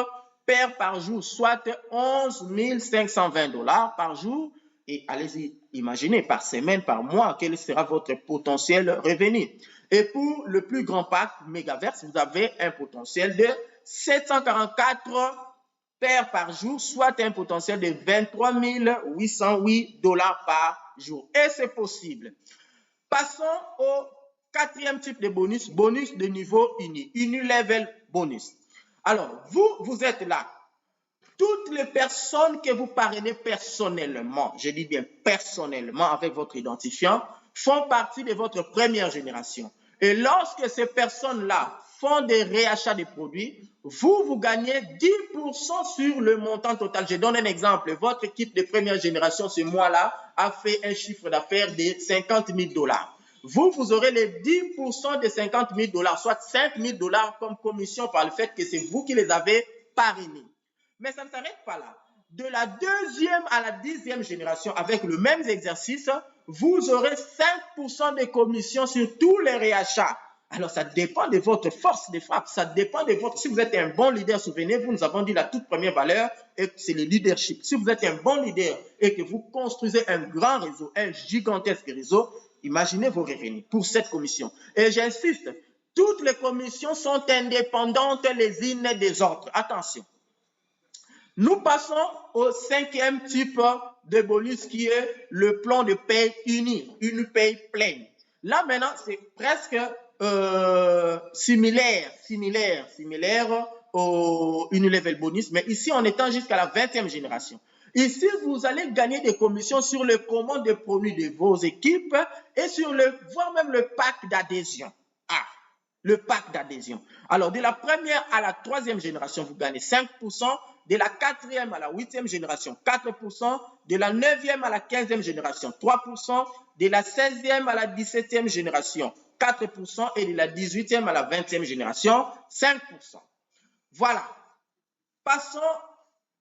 paires par jour, soit $11 520 par jour. Et allez-y, imaginez par semaine, par mois, quel sera votre potentiel revenu. Et pour le plus grand pack Megaverse, vous avez un potentiel de 744 paires par jour, soit un potentiel de $23 808 par jour. Et c'est possible. Passons au 4e type de bonus, bonus de niveau uni, Unilevel bonus. Alors, vous êtes là. Toutes les personnes que vous parrainez personnellement, je dis bien personnellement avec votre identifiant, font partie de votre première génération. Et lorsque ces personnes-là font des réachats de produits, vous gagnez 10% sur le montant total. Je donne un exemple. Votre équipe de première génération ce mois-là a fait un chiffre d'affaires de 50 000 $. Vous aurez les 10% de 50 000 $, soit 5 000 $ comme commission par le fait que c'est vous qui les avez parrainés. Mais ça ne s'arrête pas là. De la deuxième à la 10e génération, avec le même exercice, vous aurez 5% de commission sur tous les réachats. Alors, ça dépend de votre force de frappe, ça dépend de votre... Si vous êtes un bon leader, souvenez-vous, nous avons dit la toute première valeur, c'est le leadership. Si vous êtes un bon leader et que vous construisez un grand réseau, un gigantesque réseau, imaginez vos revenus pour cette commission. Et j'insiste, toutes les commissions sont indépendantes les unes des autres. Attention. Nous passons au 5e type de bonus qui est le plan de paye uni, une paye pleine. Là maintenant, c'est presque similaire au Unilevel bonus, mais ici on étend jusqu'à la 20e génération. Ici, vous allez gagner des commissions sur les commandes de produits de vos équipes et sur voire même le pack d'adhésion. Ah, le pack d'adhésion. Alors, de la première à la 3e génération, vous gagnez 5%. De la 4e à la 8e génération, 4%. De la 9e à la 15e génération, 3%. De la 16e à la 17e génération, 4%. Et de la 18e à la 20e génération, 5%. Voilà. Passons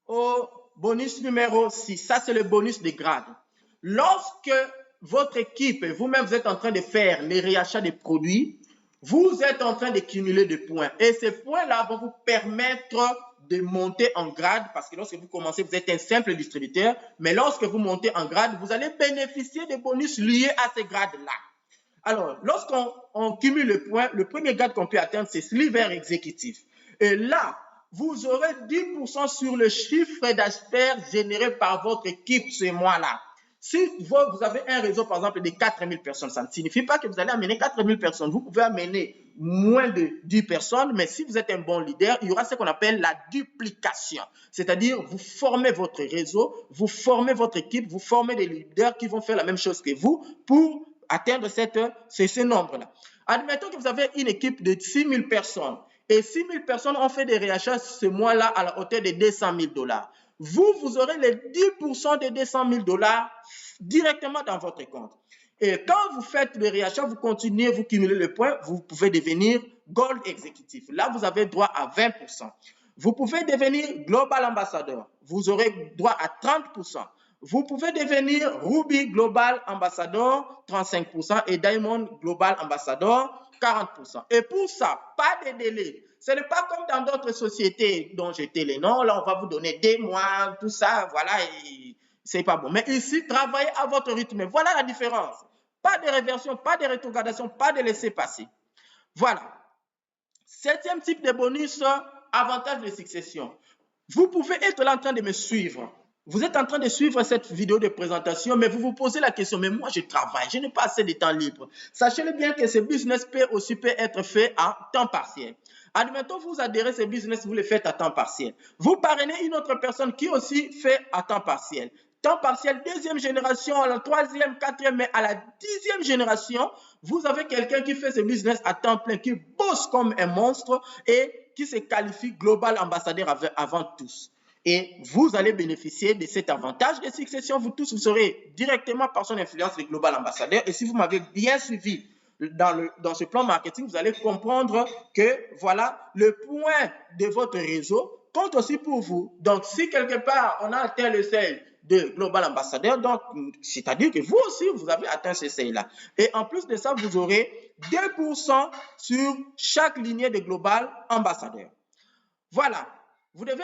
au bonus numéro 6. Ça, c'est le bonus de grade. Lorsque votre équipe et vous-même, vous êtes en train de faire les réachats des produits, vous êtes en train de cumuler des points. Et ces points-là vont vous permettre de monter en grade, parce que lorsque vous commencez, vous êtes un simple distributeur, mais lorsque vous montez en grade, vous allez bénéficier des bonus liés à ces grades-là. Alors, lorsqu'on cumule les points, le premier grade qu'on peut atteindre, c'est sliver exécutif. Et là, vous aurez 10% sur le chiffre d'affaires généré par votre équipe ce mois-là. Si vous avez un réseau, par exemple, de 4000 personnes, ça ne signifie pas que vous allez amener 4000 personnes. Vous pouvez amener moins de 10 personnes, mais si vous êtes un bon leader, il y aura ce qu'on appelle la duplication. C'est-à-dire, vous formez votre réseau, vous formez votre équipe, vous formez des leaders qui vont faire la même chose que vous pour atteindre ce nombre-là. Admettons que vous avez une équipe de 6000 personnes et 6000 personnes ont fait des réachats ce mois-là à la hauteur de 200 000 $. Vous aurez les 10% de 200 000 $ directement dans votre compte. Et quand vous faites le réachat, vous continuez, vous cumulez les points, vous pouvez devenir Gold Exécutif. Là, vous avez droit à 20%. Vous pouvez devenir Global Ambassador. Vous aurez droit à 30%. Vous pouvez devenir Ruby Global Ambassador, 35%, et Diamond Global Ambassador, 40%. Et pour ça, pas de délai. Ce n'est pas comme dans d'autres sociétés dont j'étais les noms. Là, on va vous donner des mois, tout ça, voilà, c'est pas bon. Mais ici, travaillez à votre rythme. Voilà la différence. Pas de réversion, pas de rétrogradation, pas de laisser passer. Voilà. 7e type de bonus, avantage de succession. Vous pouvez être là en train de me suivre. Vous êtes en train de suivre cette vidéo de présentation, mais vous vous posez la question, mais moi je travaille, je n'ai pas assez de temps libre. Sachez-le bien que ce business peut être fait à temps partiel. Admettons, vous adhérez à ce business, vous le faites à temps partiel. Vous parrainez une autre personne qui aussi fait à temps partiel. Temps partiel, 2e génération, à la 3e, 4e, mais à la 10e génération, vous avez quelqu'un qui fait ce business à temps plein, qui bosse comme un monstre et qui se qualifie global ambassadeur avant tous. Et vous allez bénéficier de cet avantage de succession. Vous tous, vous serez directement par son influence le global ambassadeur. Et si vous m'avez bien suivi dans ce plan marketing, vous allez comprendre que voilà, le point de votre réseau compte aussi pour vous. Donc, si quelque part, on a atteint le seuil de global ambassadeur, donc c'est-à-dire que vous aussi, vous avez atteint ce seuil-là. Et en plus de ça, vous aurez 2% sur chaque lignée de global ambassadeur. Voilà. Vous devez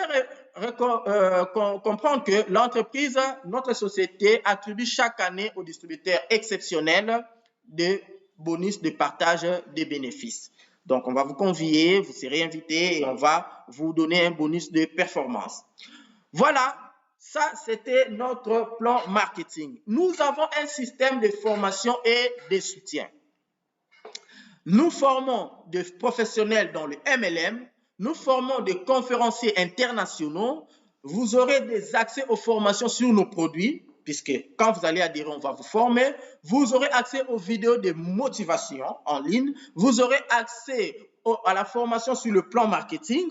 comprendre que l'entreprise, notre société, attribue chaque année aux distributeurs exceptionnels des bonus de partage des bénéfices. Donc, on va vous convier, vous serez invité et on va vous donner un bonus de performance. Voilà, ça c'était notre plan marketing. Nous avons un système de formation et de soutien. Nous formons des professionnels dans le MLM. Nous formons des conférenciers internationaux. Vous aurez des accès aux formations sur nos produits, puisque quand vous allez adhérer, on va vous former. Vous aurez accès aux vidéos de motivation en ligne. Vous aurez accès à la formation sur le plan marketing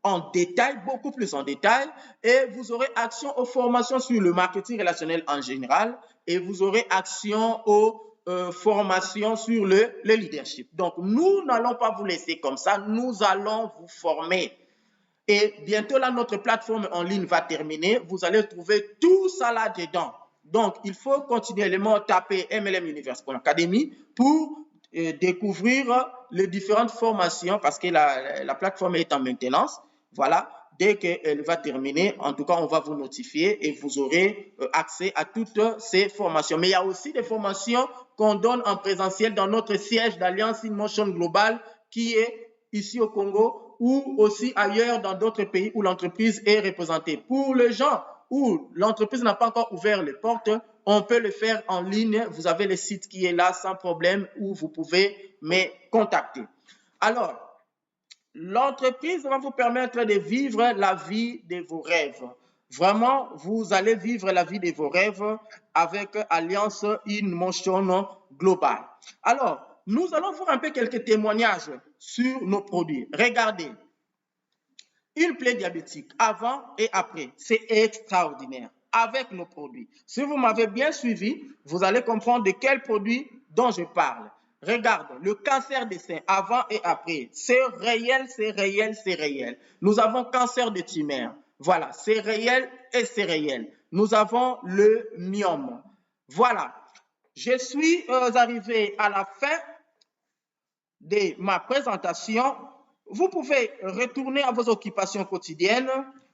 en détail, beaucoup plus en détail, et vous aurez action aux formations sur le marketing relationnel en général, et vous aurez action aux formations sur le leadership. Donc, nous n'allons pas vous laisser comme ça, nous allons vous former. Et bientôt, là, notre plateforme en ligne va terminer. Vous allez trouver tout ça là-dedans. Donc, il faut continuellement taper MLM University Academy pour découvrir les différentes formations parce que la plateforme est en maintenance. Voilà, dès qu'elle va terminer, en tout cas, on va vous notifier et vous aurez accès à toutes ces formations. Mais il y a aussi des formations qu'on donne en présentiel dans notre siège d'Alliance in Motion Global qui est ici au Congo ou aussi ailleurs dans d'autres pays où l'entreprise est représentée. Pour les gens où l'entreprise n'a pas encore ouvert les portes, on peut le faire en ligne. Vous avez le site qui est là sans problème où vous pouvez me contacter. Alors, l'entreprise va vous permettre de vivre la vie de vos rêves. Vraiment, vous allez vivre la vie de vos rêves avec Alliance in Motion Global. Alors, nous allons voir un peu quelques témoignages sur nos produits. Regardez, une plaie diabétique avant et après, c'est extraordinaire avec nos produits. Si vous m'avez bien suivi, vous allez comprendre de quel produit dont je parle. Regarde, le cancer des seins avant et après, c'est réel, c'est réel, c'est réel. Nous avons cancer de tumeur. Voilà, c'est réel et c'est réel. Nous avons le myome. Voilà, je suis arrivé à la fin de ma présentation. Vous pouvez retourner à vos occupations quotidiennes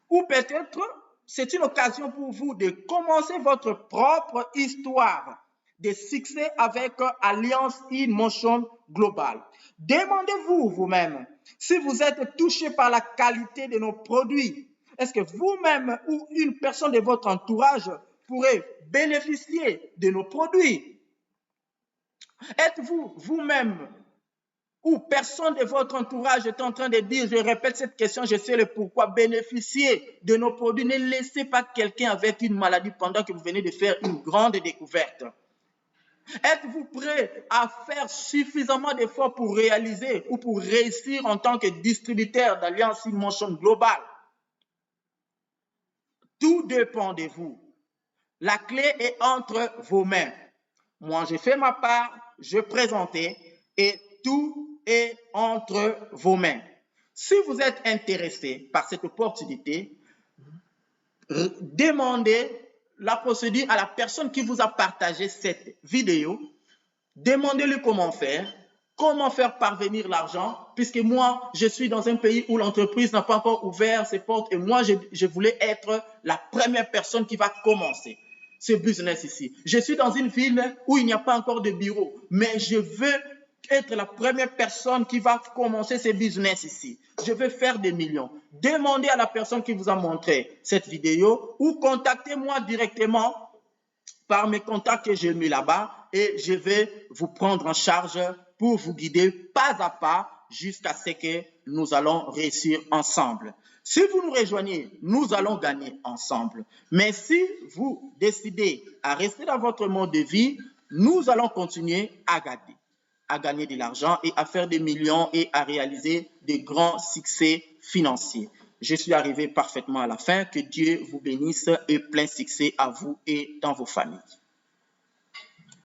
ou peut-être c'est une occasion pour vous de commencer votre propre histoire de succès avec Alliance in Motion Global. Demandez-vous vous-même si vous êtes touché par la qualité de nos produits. Est-ce que vous-même ou une personne de votre entourage pourrait bénéficier de nos produits? Êtes-vous vous-même ou personne de votre entourage est en train de dire, je répète cette question, je sais le pourquoi, bénéficier de nos produits. Ne laissez pas quelqu'un avec une maladie pendant que vous venez de faire une grande découverte. Êtes-vous prêt à faire suffisamment d'efforts pour réaliser ou pour réussir en tant que distributeur d'Alliance in Motion Global? Tout dépend de vous. La clé est entre vos mains. Moi, j'ai fait ma part, je présentais et tout est entre vos mains. Si vous êtes intéressé par cette opportunité, demandez la procédure à la personne qui vous a partagé cette vidéo. Demandez-lui comment faire parvenir l'argent, puisque moi, je suis dans un pays où l'entreprise n'a pas encore ouvert ses portes et moi, je voulais être la première personne qui va commencer ce business ici. Je suis dans une ville où il n'y a pas encore de bureau, mais je veux être la première personne qui va commencer ce business ici. Je veux faire des millions. Demandez à la personne qui vous a montré cette vidéo ou contactez-moi directement par mes contacts que j'ai mis là-bas et je vais vous prendre en charge pour vous guider pas à pas jusqu'à ce que nous allons réussir ensemble. Si vous nous rejoignez, nous allons gagner ensemble. Mais si vous décidez à rester dans votre mode de vie, nous allons continuer à gagner de l'argent et à faire des millions et à réaliser de grands succès financiers. Je suis arrivé parfaitement à la fin. Que Dieu vous bénisse et plein succès à vous et dans vos familles.